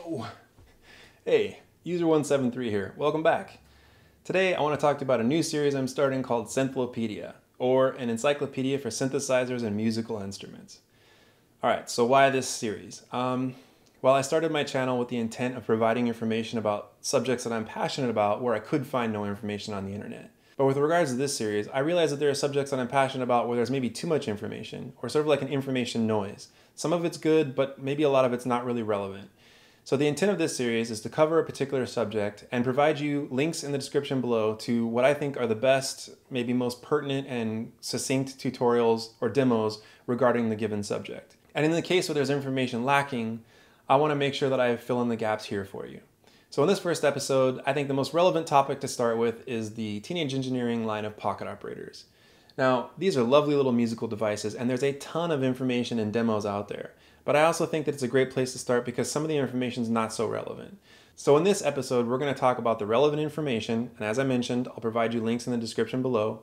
Whoa. Hey, user173 here. Welcome back. Today I want to talk to you about a new series I'm starting called Synthlopedia, or an encyclopedia for synthesizers and musical instruments. Alright, so why this series? Well, I started my channel with the intent of providing information about subjects that I'm passionate about where I could find no information on the internet. But with regards to this series, I realize that there are subjects that I'm passionate about where there's maybe too much information, or sort of like an information noise. Some of it's good, but maybe a lot of it's not really relevant. So the intent of this series is to cover a particular subject and provide you links in the description below to what I think are the best, maybe most pertinent and succinct tutorials or demos regarding the given subject. And in the case where there's information lacking, I want to make sure that I fill in the gaps here for you. So in this first episode, I think the most relevant topic to start with is the teenage engineering line of pocket operators. Now, these are lovely little musical devices, and there's a ton of information and demos out there. But I also think that it's a great place to start because some of the information is not so relevant. So in this episode, we're going to talk about the relevant information, and as I mentioned, I'll provide you links in the description below.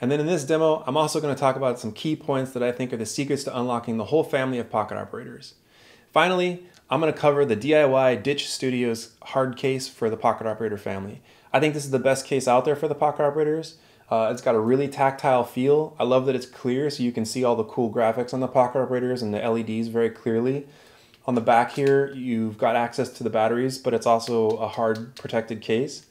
And then in this demo, I'm also going to talk about some key points that I think are the secrets to unlocking the whole family of pocket operators. Finally, I'm going to cover the DIY Dich Studios hard case for the pocket operator family. I think this is the best case out there for the pocket operators. It's got a really tactile feel. I love that it's clear so you can see all the cool graphics on the pocket operators and the LEDs very clearly. On the back here, you've got access to the batteries, but it's also a hard protected case.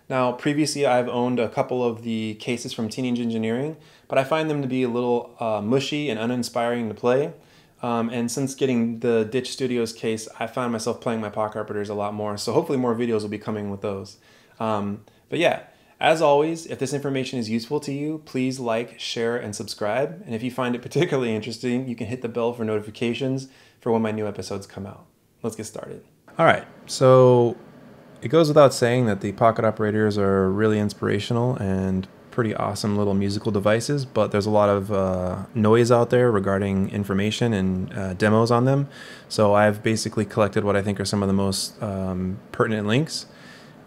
Now, previously I've owned a couple of the cases from Teenage Engineering, but I find them to be a little mushy and uninspiring to play. And since getting the Dich Studios case, I found myself playing my pocket operators a lot more, so hopefully more videos will be coming with those. But yeah, as always, if this information is useful to you, please like, share, and subscribe. And if you find it particularly interesting, you can hit the bell for notifications for when my new episodes come out. Let's get started. All right, so it goes without saying that the pocket operators are really inspirational and pretty awesome little musical devices, but there's a lot of noise out there regarding information and demos on them. So I've basically collected what I think are some of the most pertinent links.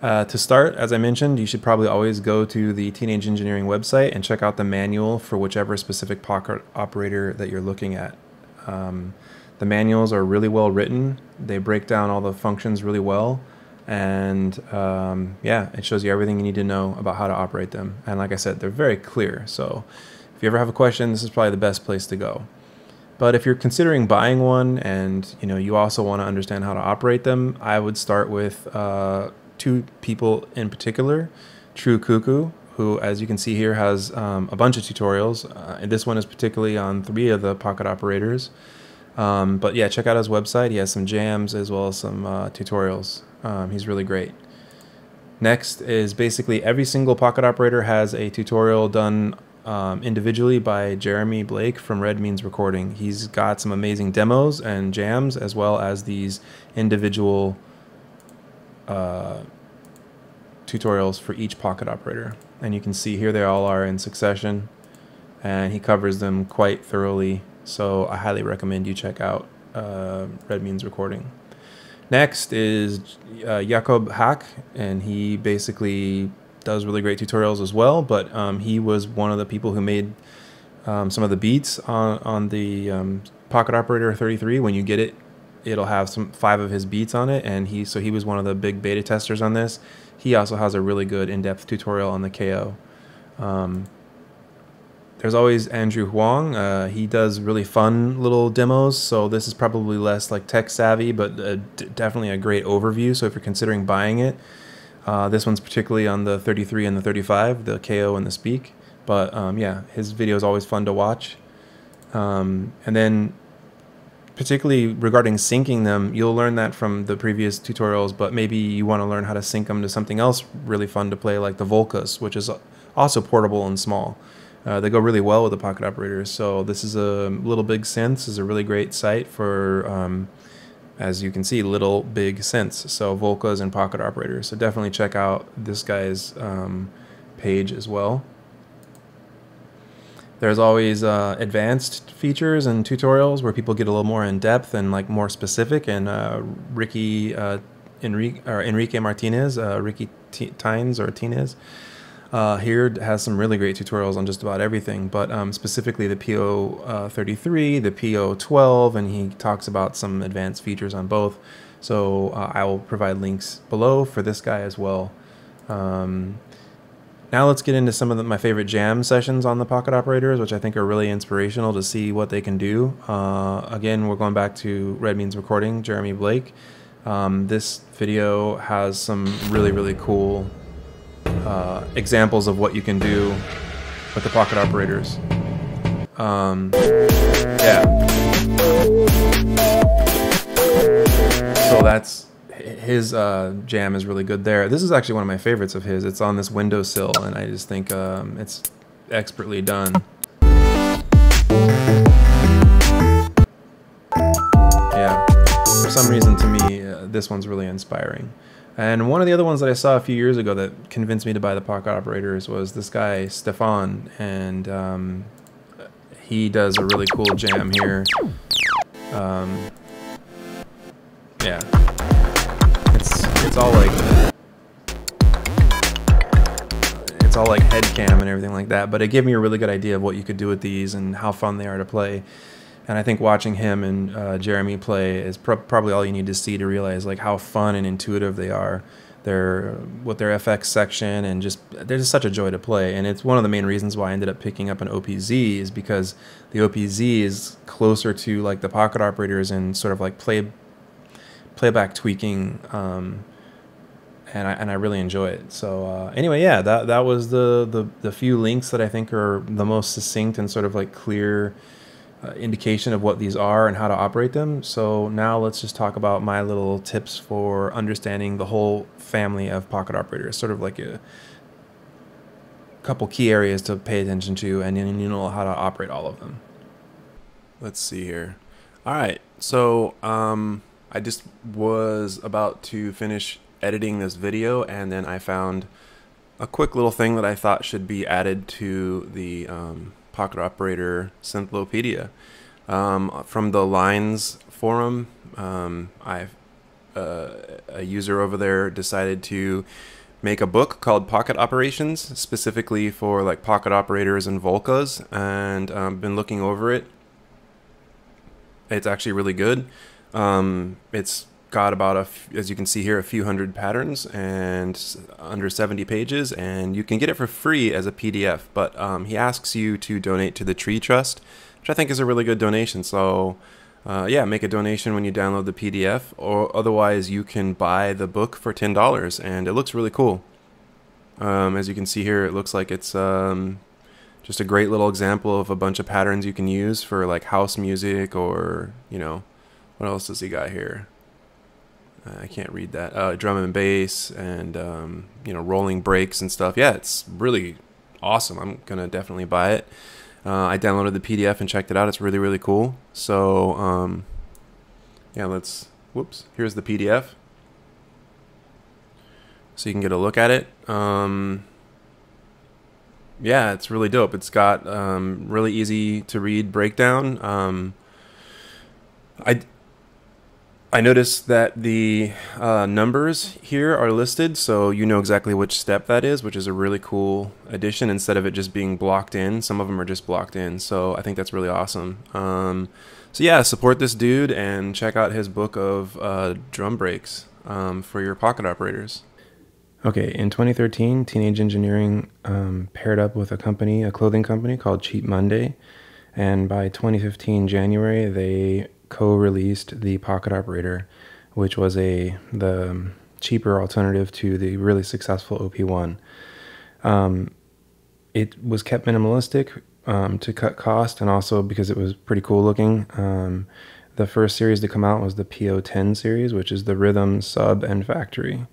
To start, as I mentioned, you should probably always go to the Teenage Engineering website and check out the manual for whichever specific pocket operator that you're looking at. The manuals are really well written. They break down all the functions really well. And yeah, it shows you everything you need to know about how to operate them. And like I said, they're very clear. So if you ever have a question, this is probably the best place to go. But if you're considering buying one and you also want to understand how to operate them, I would start with two people in particular, True Cuckoo, who, as you can see here, has a bunch of tutorials. And this one is particularly on 3 of the pocket operators. But yeah, check out his website. He has some jams as well as some tutorials. He's really great. Next is basically every single pocket operator has a tutorial done individually by Jeremy Blake from Red Means Recording. He's got some amazing demos and jams as well as these individual tutorials for each pocket operator, and you can see here they all are in succession, and he covers them quite thoroughly, so I highly recommend you check out Red Means Recording. Next is Jakob Hack, and he basically does really great tutorials as well, but he was one of the people who made some of the beats on the pocket operator 33. When you get it, it'll have 5 of his beats on it, and he was one of the big beta testers on this. He also has a really good in-depth tutorial on the KO. There's always Andrew Huang. He does really fun little demos, so this is probably less like tech savvy, but definitely a great overview. So if you're considering buying it, this one's particularly on the 33 and the 35, the KO and the Speak. But yeah, his video is always fun to watch. And then particularly regarding syncing them, you'll learn that from the previous tutorials, but maybe you want to learn how to sync them to something else really fun to play, like the Volcas, which is also portable and small. They go really well with the pocket operators. So this is a Little Big Synths is a really great site for, as you can see, little big synths. So Volcas and pocket operators. So definitely check out this guy's page as well. There's always advanced features and tutorials where people get a little more in depth and like more specific. And Enrique Martinez, Ricky Tynes or Tinez, here has some really great tutorials on just about everything, but specifically the PO33, the PO12, and he talks about some advanced features on both. So I will provide links below for this guy as well. Now let's get into some of my favorite jam sessions on the Pocket Operators, which I think are really inspirational to see what they can do. Again, we're going back to Red Means Recording, Jeremy Blake. This video has some really, really cool examples of what you can do with the Pocket Operators. Yeah. So that's his jam is really good there. This is actually one of my favorites of his. It's on this windowsill, and I just think it's expertly done. Yeah, for some reason to me, this one's really inspiring. And one of the other ones that I saw a few years ago that convinced me to buy the Pocket Operators was this guy, Stefan, and he does a really cool jam here. Yeah. It's all like head cam and everything like that, but it gave me a really good idea of what you could do with these and how fun they are to play. And I think watching him and Jeremy play is probably all you need to see to realize like how fun and intuitive they are. They're with their FX section, and they're just such a joy to play. And it's one of the main reasons why I ended up picking up an OPZ, is because the OPZ is closer to like the Pocket Operators and sort of like playback tweaking, and I really enjoy it. So anyway, yeah, that was the few links that I think are the most succinct and sort of like clear indication of what these are and how to operate them. So now let's just talk about my little tips for understanding the whole family of Pocket Operators, sort of like a couple key areas to pay attention to, and then you know how to operate all of them. Let's see here. All right, so I just was about to finish editing this video, and then I found a quick little thing that I thought should be added to the Pocket Operator Synthlopedia. From the Lines forum, a user over there decided to make a book called Pocket Operations, specifically for like Pocket Operators and Volcas, and I've been looking over it. It's actually really good. It's got about, as you can see here, a few hundred patterns and under 70 pages, and you can get it for free as a PDF, but he asks you to donate to the Tree Trust, which I think is a really good donation. So yeah, make a donation when you download the PDF, or otherwise you can buy the book for $10, and it looks really cool. As you can see here, it looks like it's just a great little example of a bunch of patterns you can use for like house music, or, you know, what else does he got here? I can't read that. Drum and bass, and you know, rolling breaks and stuff. Yeah, it's really awesome. I'm gonna definitely buy it. I downloaded the PDF and checked it out. It's really, really cool. So yeah, whoops, here's the PDF, so you can get a look at it. Yeah, it's really dope. It's got really easy to read breakdown. I noticed that the numbers here are listed, so you know exactly which step that is, which is a really cool addition, instead of it just being blocked in. Some of them are just blocked in, so I think that's really awesome. So yeah, support this dude and check out his book of drum breaks for your Pocket Operators. Okay, in 2013, Teenage Engineering paired up with a clothing company called Cheap Monday, and by 2015 January, they co-released the Pocket Operator, which was the cheaper alternative to the really successful OP1. It was kept minimalistic to cut cost, and also because it was pretty cool looking. The first series to come out was the PO10 series, which is the Rhythm, Sub, and Factory.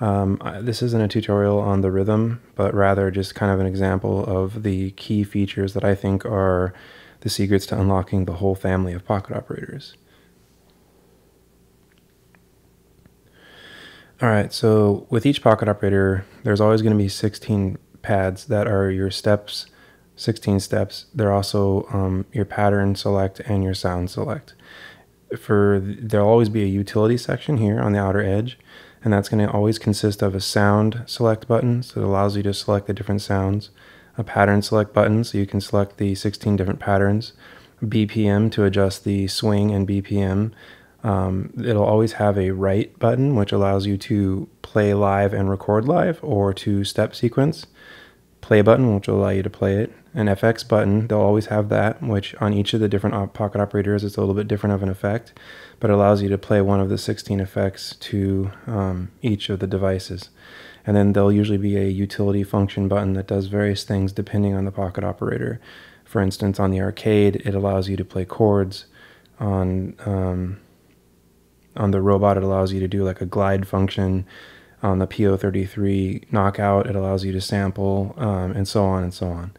This isn't a tutorial on the Rhythm, but rather just kind of an example of the key features that I think are the secrets to unlocking the whole family of Pocket Operators. Alright, so with each Pocket Operator, there's always going to be 16 pads that are your steps, 16 steps. They're also your pattern select and your sound select. There'll always be a utility section here on the outer edge, and that's going to always consist of a sound select button, so it allows you to select the different sounds, a pattern select button, so you can select the 16 different patterns, BPM to adjust the swing and BPM, It'll always have a write button, which allows you to play live and record live, or to step sequence. Play button, which will allow you to play it. An FX button, they'll always have that, which on each of the different pocket operators, it's a little bit different of an effect, but it allows you to play one of the 16 effects to each of the devices. And then there'll usually be a utility function button that does various things depending on the pocket operator. For instance, on the arcade, it allows you to play chords. On the robot, it allows you to do like a glide function. On the PO33 knockout, it allows you to sample, and so on and so on.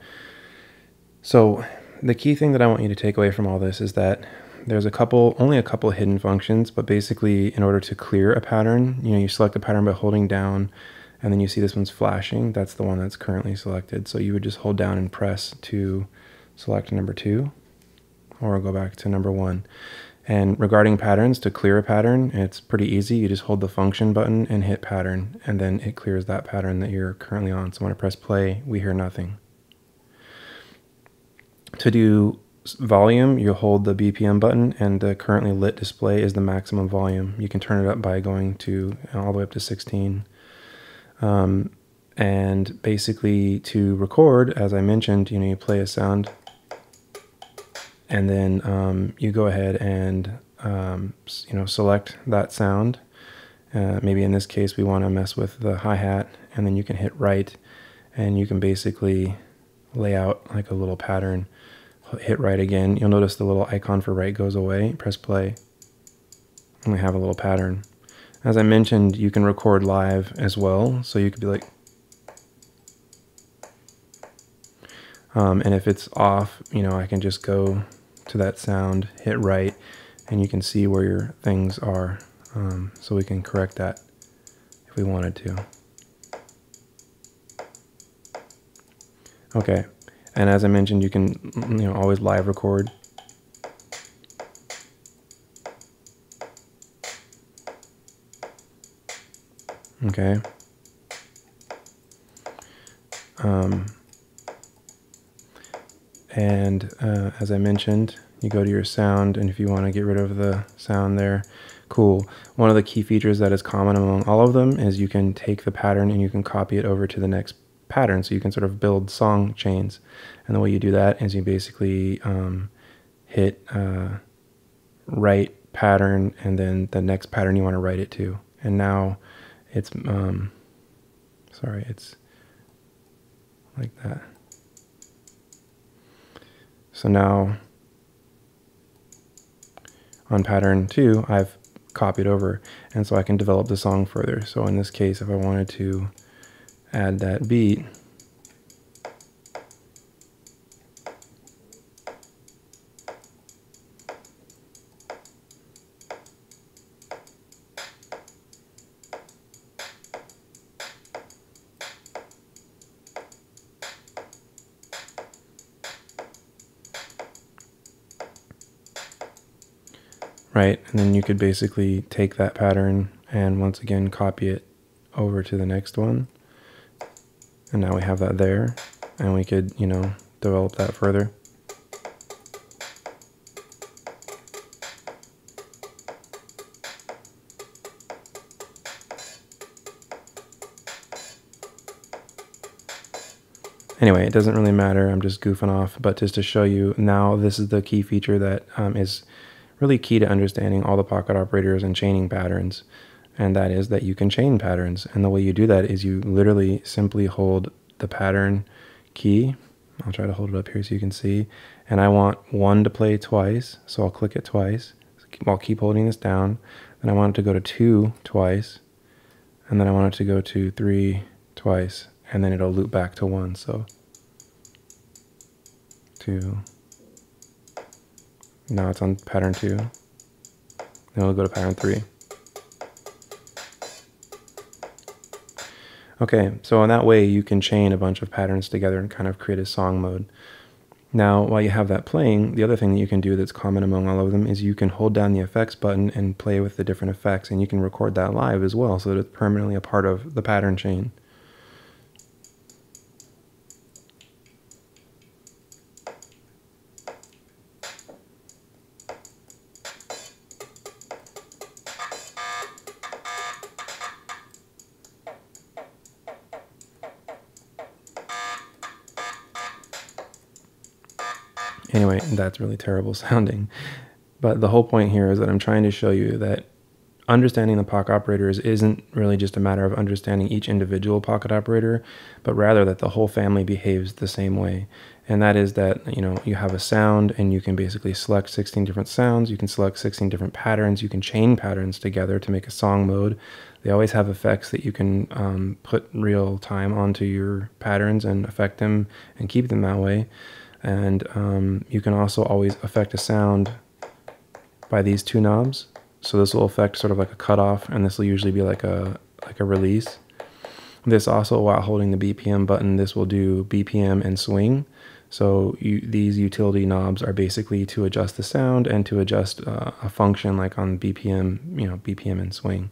So the key thing that I want you to take away from all this is that there's only a couple hidden functions, but basically in order to clear a pattern, you select the pattern by holding down, and then you see this one's flashing. That's the one that's currently selected. So you would just hold down and press to select number 2, or go back to number 1. And regarding patterns, to clear a pattern, it's pretty easy. You just hold the function button and hit pattern, and then it clears that pattern that you're currently on. So when I press play, we hear nothing. To do volume, you hold the BPM button, and the currently lit display is the maximum volume. You can turn it up by going to all the way up to 16. And basically to record, as I mentioned, you play a sound, and then you go ahead and select that sound. Maybe in this case we want to mess with the hi-hat, and then you can hit write, and you can basically lay out like a little pattern. Hit write again. You'll notice the little icon for write goes away. Press play, and we have a little pattern. As I mentioned, you can record live as well, so you could be like, and if it's off, I can just go to that sound, hit write, and you can see where your things are, so we can correct that if we wanted to. Okay, and as I mentioned, you can always live record. Okay. As I mentioned, you go to your sound, and if you want to get rid of the sound there, cool. One of the key features that is common among all of them is you can take the pattern and you can copy it over to the next pattern, so you can sort of build song chains. And the way you do that is you basically hit write pattern, and then the next pattern you want to write it to. And now it's it's like that. So now on pattern 2, I've copied over, and so I can develop the song further. So in this case, if I wanted to add that beat, right, and then you could basically take that pattern and once again copy it over to the next one, and now we have that there, and we could develop that further. Anyway, it doesn't really matter, I'm just goofing off, but just to show you, now this is the key feature that is really key to understanding all the pocket operators and chaining patterns, and that is that you can chain patterns. And the way you do that is you literally simply hold the pattern key. I'll try to hold it up here so you can see, and I want 1 to play twice, so I'll click it twice. I'll keep holding this down, then I want it to go to 2 twice, and then I want it to go to 3 twice, and then it'll loop back to 1. So 2. Now it's on pattern 2. Then it'll go to pattern 3. Okay, so in that way you can chain a bunch of patterns together and kind of create a song mode. Now, while you have that playing, the other thing that you can do that's common among all of them is you can hold down the effects button and play with the different effects, and you can record that live as well, so that it's permanently a part of the pattern chain. Anyway, that's really terrible sounding. But the whole point here is that I'm trying to show you that understanding the pocket operators isn't really just a matter of understanding each individual pocket operator, but rather that the whole family behaves the same way. And that is that, you know, you have a sound and you can basically select 16 different sounds. You can select 16 different patterns. You can chain patterns together to make a song mode. They always have effects that you can put real time onto your patterns and affect them and keep them that way. And you can also always affect a sound by these two knobs. So this will affect sort of like a cutoff, and this will usually be like a release. This also, while holding the BPM button, this will do BPM and swing. So these utility knobs are basically to adjust the sound and to adjust a function like on BPM, you know, BPM and swing.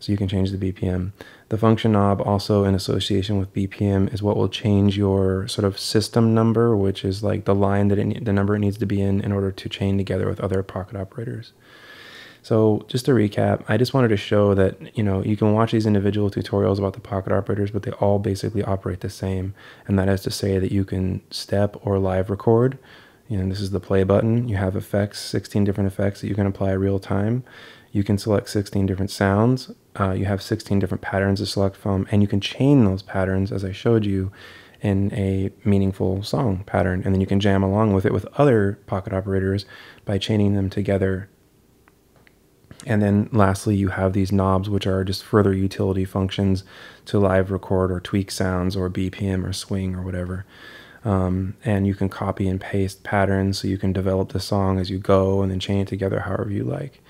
So you can change the BPM. The function knob, also in association with BPM, is what will change your sort of system number, which is like the line that the number it needs to be in order to chain together with other pocket operators. So just to recap, I just wanted to show that, you know, you can watch these individual tutorials about the pocket operators, but they all basically operate the same. And that is to say that you can step or live record. You know, this is the play button. You have effects, 16 different effects that you can apply real time. You can select 16 different sounds. You have 16 different patterns to select from, and you can chain those patterns, as I showed you, in a meaningful song pattern. And then you can jam along with it with other pocket operators by chaining them together. And then lastly, you have these knobs, which are just further utility functions to live record or tweak sounds or BPM or swing or whatever. And you can copy and paste patterns, so you can develop the song as you go and then chain it together however you like.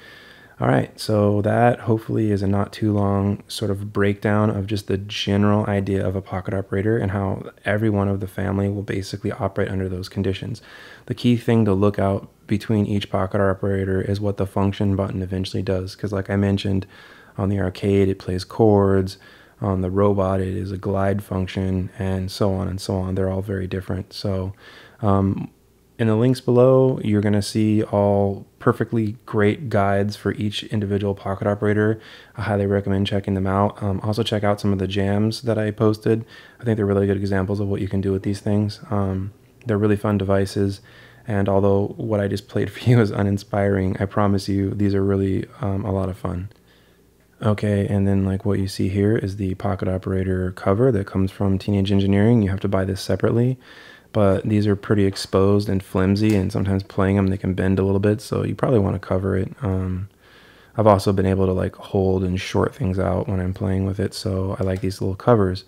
All right, so that hopefully is a not too long sort of breakdown of just the general idea of a pocket operator and how every one of the family will basically operate under those conditions. The key thing to look out between each pocket operator is what the function button eventually does, because like I mentioned, on the arcade it plays chords, on the robot it is a glide function, and so on and so on. They're all very different. So in the links below, you're going to see all perfectly great guides for each individual pocket operator. I highly recommend checking them out. Also check out some of the jams that I posted. I think they're really good examples of what you can do with these things. They're really fun devices, and although what I just played for you is uninspiring, I promise you these are really a lot of fun. Okay, and then like what you see here is the pocket operator cover that comes from Teenage Engineering. You have to buy this separately. But these are pretty exposed and flimsy, and sometimes playing them they can bend a little bit, so you probably want to cover it. I've also been able to like hold and short things out when I'm playing with it, so I like these little covers.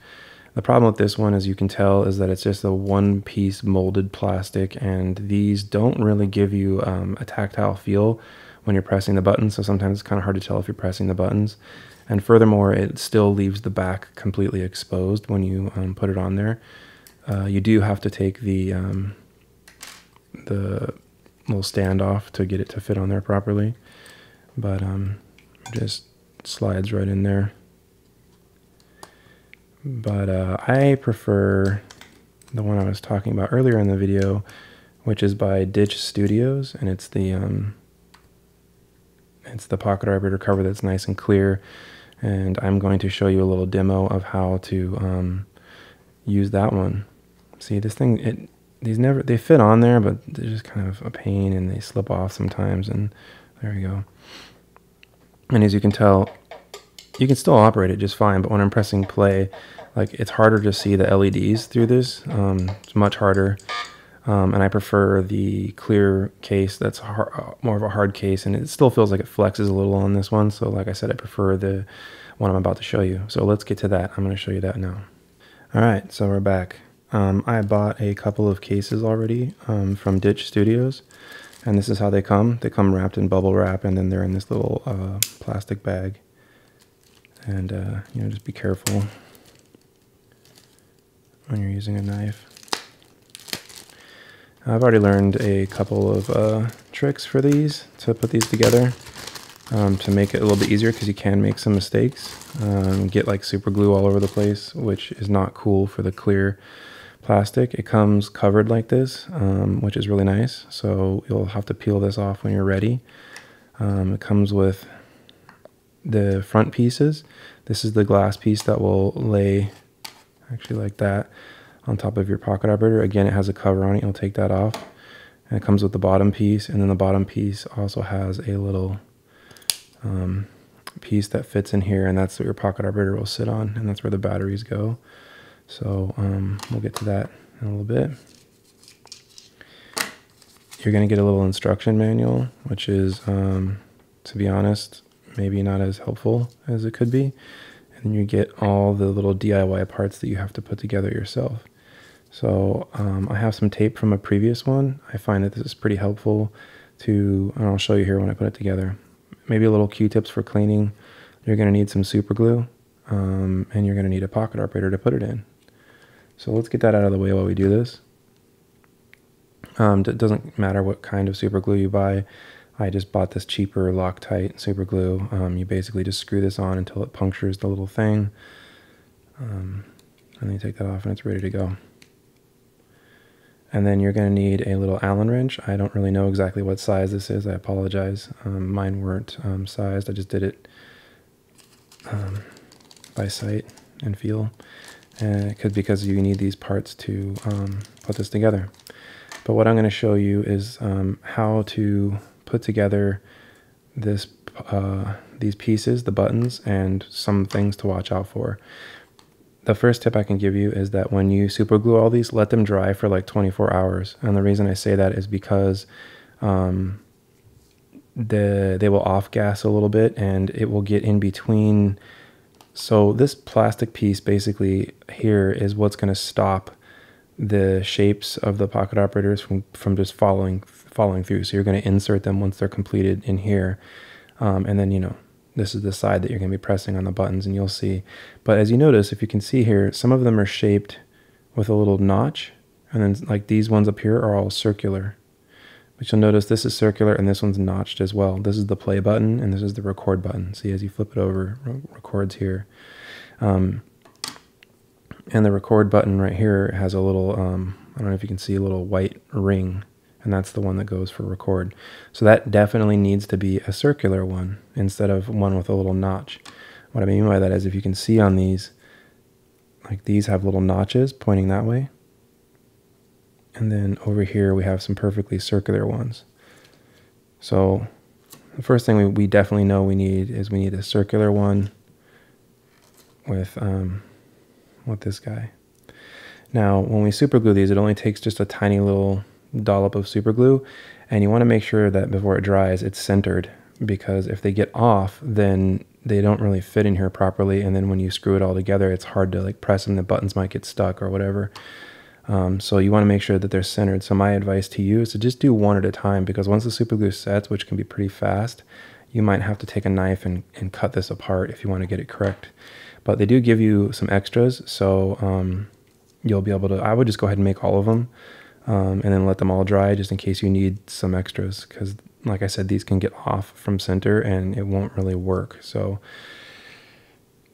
The problem with this one, as you can tell, is that it's just a one-piece molded plastic, and these don't really give you a tactile feel when you're pressing the buttons, so sometimes it's kind of hard to tell if you're pressing the buttons. And furthermore, it still leaves the back completely exposed when you put it on there. You do have to take the little stand off to get it to fit on there properly, but just slides right in there. But I prefer the one I was talking about earlier in the video, which is by Dich Studios, and it's the pocket operator cover that's nice and clear. And I'm going to show you a little demo of how to use that one. See, this thing, they fit on there, but they're just kind of a pain, and they slip off sometimes, and there you go. And as you can tell, you can still operate it just fine, but when I'm pressing play, like, it's harder to see the LEDs through this. It's much harder, and I prefer the clear case that's more of a hard case, and it still feels like it flexes a little on this one, so like I said, I prefer the one I'm about to show you. So let's get to that. I'm going to show you that now. All right, so we're back. I bought a couple of cases already from Dich Studios, and this is how they come. They come wrapped in bubble wrap, and then they're in this little plastic bag. And you know, just be careful when you're using a knife. I've already learned a couple of tricks for these, to put these together, to make it a little bit easier, because you can make some mistakes, get like super glue all over the place, which is not cool for the clear plastic. It comes covered like this, which is really nice, so you'll have to peel this off when you're ready. It comes with the front pieces. This is the glass piece that will lay actually like that on top of your pocket operator. Again, it has a cover on it. You'll take that off, And it comes with the bottom piece, and then the bottom piece also has a little piece that fits in here, and that's what your pocket operator will sit on, and that's where the batteries go. So we'll get to that in a little bit. You're going to get a little instruction manual, which is, to be honest, maybe not as helpful as it could be. And then you get all the little DIY parts that you have to put together yourself. So I have some tape from a previous one. I find that this is pretty helpful and I'll show you here when I put it together. Maybe a little Q-tips for cleaning. You're going to need some super glue, and you're going to need a pocket operator to put it in. So let's get that out of the way while we do this. It doesn't matter what kind of super glue you buy. I just bought this cheaper Loctite super glue. You basically just screw this on until it punctures the little thing. And then you take that off and it's ready to go. And then you're going to need a little Allen wrench. I don't really know exactly what size this is. I apologize. Mine weren't sized. I just did it by sight and feel. And it could be because you need these parts to put this together. But what I'm going to show you is how to put together these pieces, the buttons, and some things to watch out for. The first tip I can give you is that when you super glue all these, let them dry for like 24 hours. And the reason I say that is because they will off-gas a little bit and it will get in between. So this plastic piece basically here is what's going to stop the shapes of the pocket operators from just falling through. So you're going to insert them once they're completed in here. And then, you know, this is the side that you're going to be pressing on the buttons, and you'll see. But as you notice, if you can see here, some of them are shaped with a little notch, and then like these ones up here are all circular. But you'll notice this is circular and this one's notched as well. This is the play button and this is the record button. See, as you flip it over, records here. And the record button right here has a little, I don't know if you can see, a little white ring, and that's the one that goes for record. So that definitely needs to be a circular one instead of one with a little notch. What I mean by that is, if you can see on these, like these have little notches pointing that way. And then over here we have some perfectly circular ones. So the first thing we definitely know we need a circular one with this guy. Now, when we super glue these, it only takes just a tiny little dollop of super glue, and you want to make sure that before it dries, it's centered, because if they get off, then they don't really fit in here properly, and then when you screw it all together, it's hard to like press them. The buttons might get stuck or whatever. So you want to make sure that they're centered. So my advice to you is to just do one at a time, because once the super glue sets, which can be pretty fast, you might have to take a knife and cut this apart if you want to get it correct. But they do give you some extras, so you'll be able to, I would just go ahead and make all of them, and then let them all dry just in case you need some extras, because like I said, these can get off from center and it won't really work. So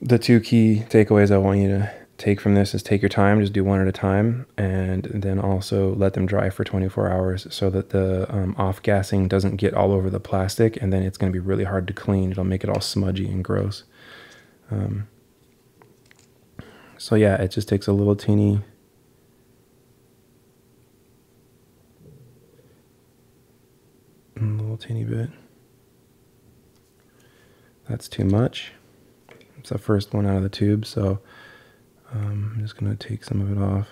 the two key takeaways I want you to take from this is take your time, just do one at a time, and then also let them dry for 24 hours so that the off-gassing doesn't get all over the plastic, and then it's going to be really hard to clean. It'll make it all smudgy and gross. So yeah, it just takes a little teeny bit. That's too much. It's the first one out of the tube, so I'm just going to take some of it off.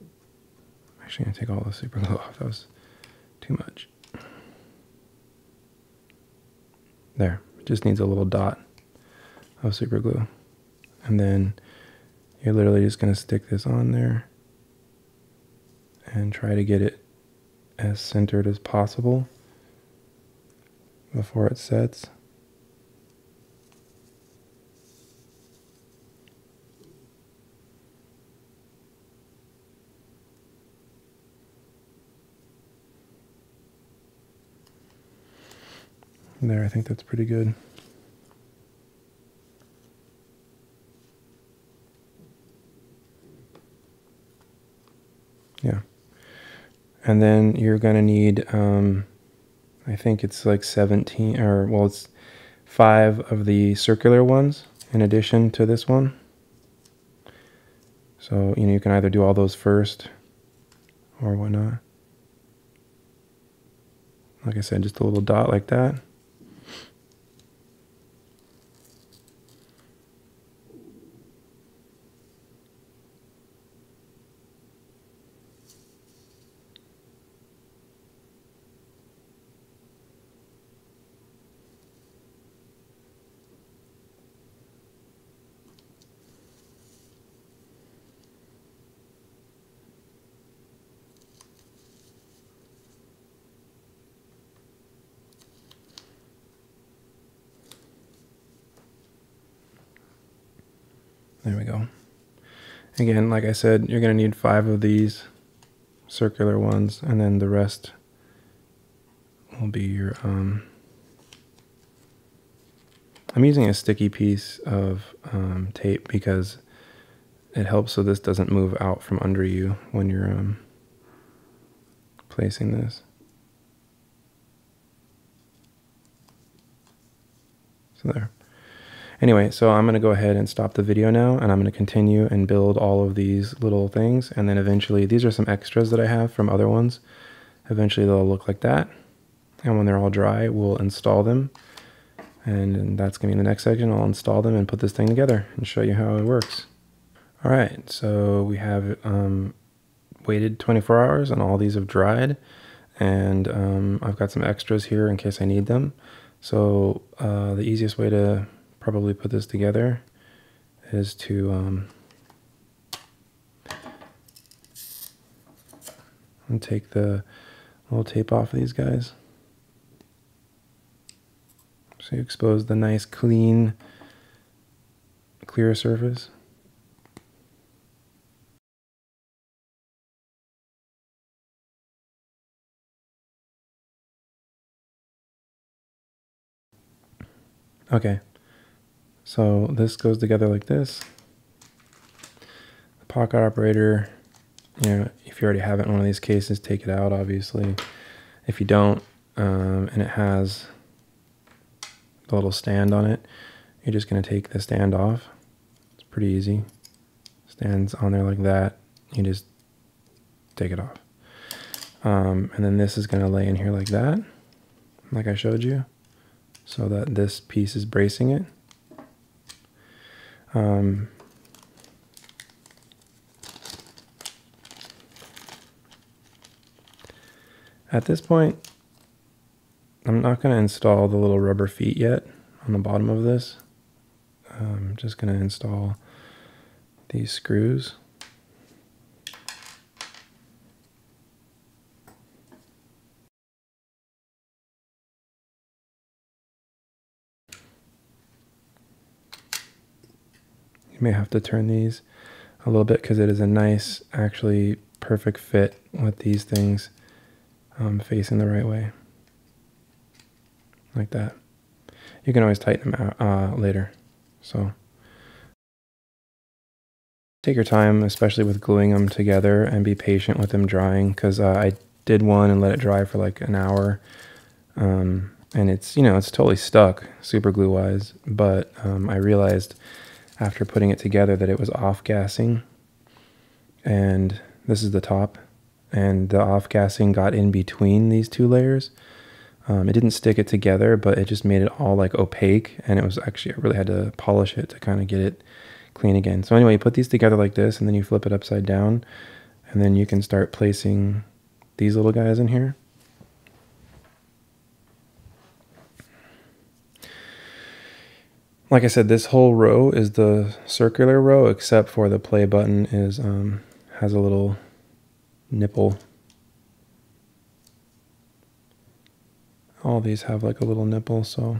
I'm actually going to take all the super glue off. That was too much. There, it just needs a little dot of super glue. And then you're literally just going to stick this on there and try to get it as centered as possible before it sets. There, I think that's pretty good. Yeah. And then you're going to need, I think it's like 17, or well, it's 5 of the circular ones, in addition to this one. So, you know, you can either do all those first or whatnot. Like I said, just a little dot like that. There we go. Again, like I said, you're going to need 5 of these circular ones, and then the rest will be your, I'm using a sticky piece of tape because it helps so this doesn't move out from under you when you're placing this. So there. Anyway, so I'm going to go ahead and stop the video now, and I'm going to continue and build all of these little things, and then eventually, these are some extras that I have from other ones. Eventually they'll look like that, and when they're all dry, we'll install them, and that's going to be in the next section. I'll install them and put this thing together and show you how it works. Alright, so we have waited 24 hours, and all these have dried, and I've got some extras here in case I need them. So the easiest way to probably put this together is to take the little tape off of these guys. So you expose the nice, clean, clear surface. Okay. So this goes together like this. The pocket operator, you know, if you already have it in one of these cases, take it out, obviously. If you don't, and it has the little stand on it, you're just going to take the stand off. It's pretty easy. Stands on there like that. You just take it off. And then this is going to lay in here like that, like I showed you, so that this piece is bracing it. At this point, I'm not going to install the little rubber feet yet on the bottom of this. I'm just going to install these screws. You may have to turn these a little bit because it is a nice, actually perfect fit with these things facing the right way. Like that. You can always tighten them out later. So take your time, especially with gluing them together, and be patient with them drying, because I did one and let it dry for like an hour. And it's, you know, it's totally stuck super glue wise, but I realized after putting it together that it was off-gassing, and this is the top, and the off-gassing got in between these two layers. It didn't stick it together, but it just made it all like opaque, and it was actually, I really had to polish it to kind of get it clean again. So anyway, you put these together like this, and then you flip it upside down, and then you can start placing these little guys in here. Like I said, this whole row is the circular row, except for the play button is has a little nipple. All these have like a little nipple, so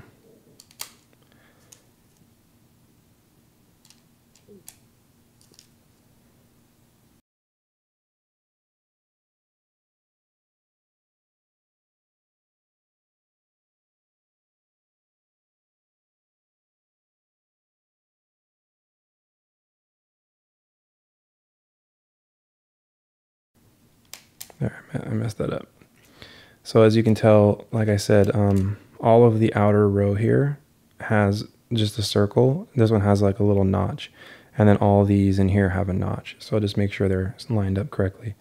there, I messed that up. So as you can tell, like I said, all of the outer row here has just a circle. This one has like a little notch. And then all these in here have a notch. So I'll just make sure they're lined up correctly.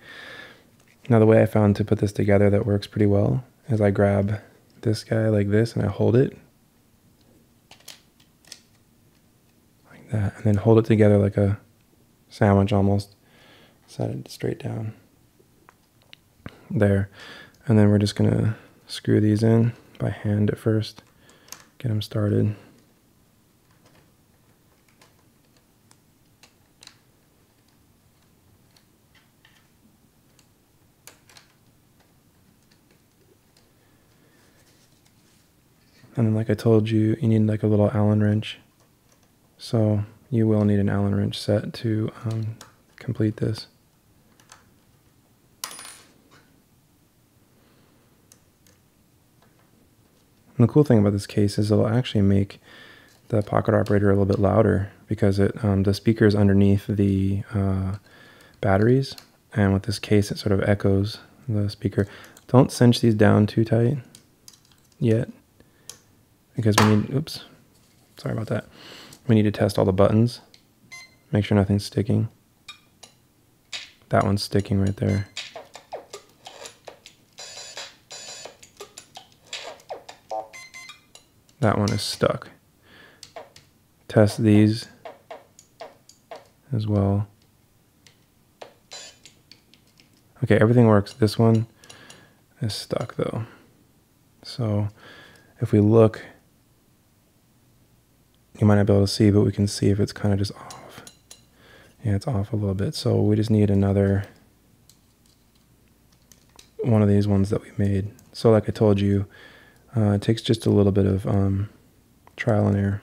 Now the way I found to put this together that works pretty well is I grab this guy like this and I hold it like that, and then hold it together like a sandwich almost. Set it straight down there. And then we're just gonna screw these in by hand at first, get them started. And then like I told you, you need like a little Allen wrench. So you will need an Allen wrench set to complete this. And the cool thing about this case is it'll actually make the pocket operator a little bit louder because it the speaker is underneath the batteries, and with this case it sort of echoes the speaker. Don't cinch these down too tight yet, because we need, oops, sorry about that. We need to test all the buttons, make sure nothing's sticking. That one's sticking right there. That one is stuck. Test these as well. Okay, everything works. This one is stuck though. So if we look, you might not be able to see, but we can see if it's kind of just off. Yeah, it's off a little bit. So we just need another one of these ones that we made. So like I told you, it takes just a little bit of trial and error.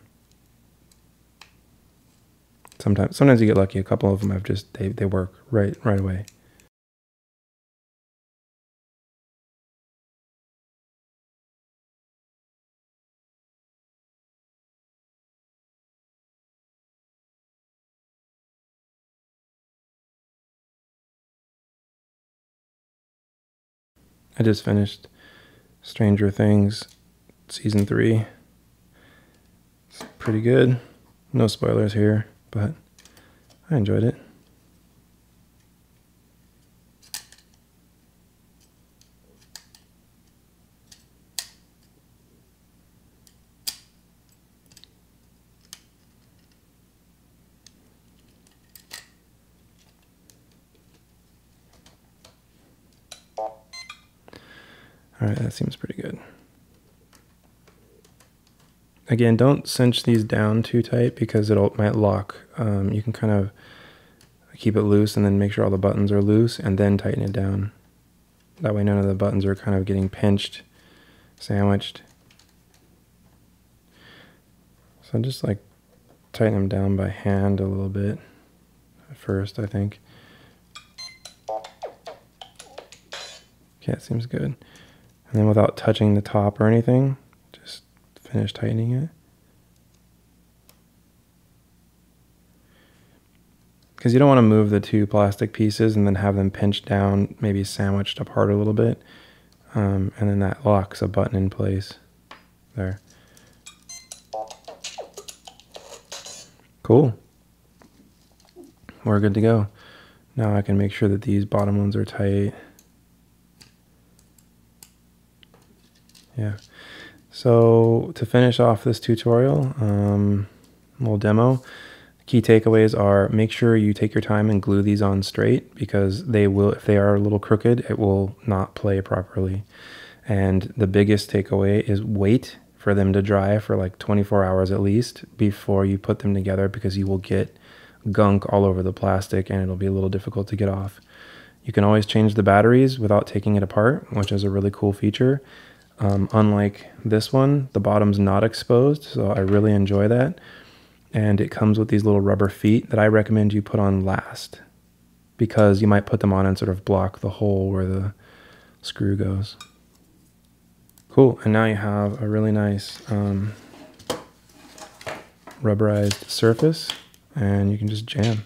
Sometimes you get lucky. A couple of them have just, they work right away. I just finished Stranger Things Season 3. It's pretty good. No spoilers here, but I enjoyed it. All right, that seems pretty good. Again, don't cinch these down too tight because it might lock. You can kind of keep it loose and then make sure all the buttons are loose and then tighten it down. That way none of the buttons are kind of getting pinched, sandwiched. So just like tighten them down by hand a little bit at first, I think. Okay, it seems good. And then without touching the top or anything, just finish tightening it. Because you don't want to move the two plastic pieces and then have them pinched down, maybe sandwiched apart a little bit. And then that locks a button in place there. Cool. We're good to go. Now I can make sure that these bottom ones are tight. Yeah. So to finish off this tutorial, little demo, key takeaways are make sure you take your time and glue these on straight, because they will, if they are a little crooked, it will not play properly. And the biggest takeaway is wait for them to dry for like 24 hours at least before you put them together, because you will get gunk all over the plastic and it'll be a little difficult to get off. You can always change the batteries without taking it apart, which is a really cool feature. Unlike this one, the bottom's not exposed, so I really enjoy that. And it comes with these little rubber feet that I recommend you put on last, because you might put them on and sort of block the hole where the screw goes. Cool, and now you have a really nice rubberized surface, and you can just jam.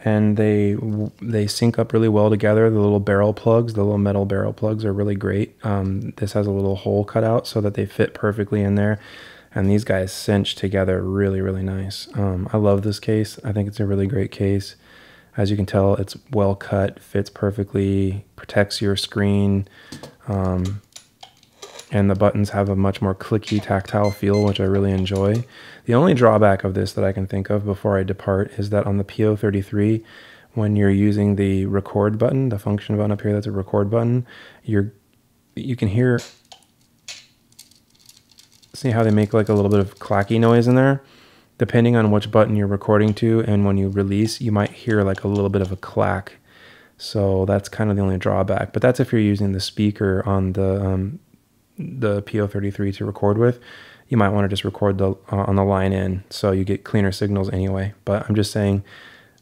and they sync up really well together. The little barrel plugs, the little metal barrel plugs, are really great. This has a little hole cut out so that they fit perfectly in there, and these guys cinch together really, really nice. I love this case. I think it's a really great case. As you can tell, it's well cut, fits perfectly, protects your screen, and the buttons have a much more clicky, tactile feel, which I really enjoy. The only drawback of this that I can think of before I depart is that on the PO33, when you're using the record button, the function button up here that's a record button, you can hear, see how they make like a little bit of clacky noise in there? Depending on which button you're recording to, and when you release, you might hear like a little bit of a clack. So that's kind of the only drawback. But that's if you're using the speaker on the PO33 to record with. You might want to just record on the line in, so you get cleaner signals anyway. But I'm just saying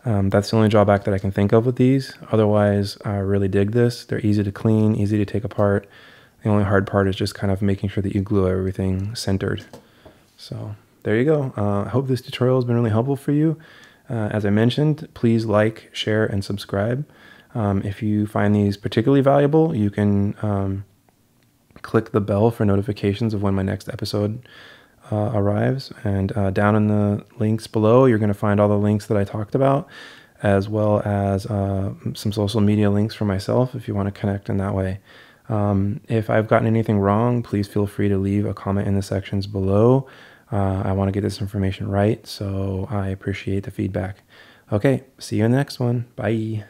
that's the only drawback that I can think of with these. Otherwise, I really dig this. They're easy to clean, easy to take apart. The only hard part is just kind of making sure that you glue everything centered. So there you go. I hope this tutorial has been really helpful for you. As I mentioned, please like, share, and subscribe. If you find these particularly valuable, you can click the bell for notifications of when my next episode arrives. And down in the links below, you're going to find all the links that I talked about, as well as some social media links for myself if you want to connect in that way. If I've gotten anything wrong, please feel free to leave a comment in the sections below. I want to get this information right, so I appreciate the feedback. Okay, see you in the next one. Bye.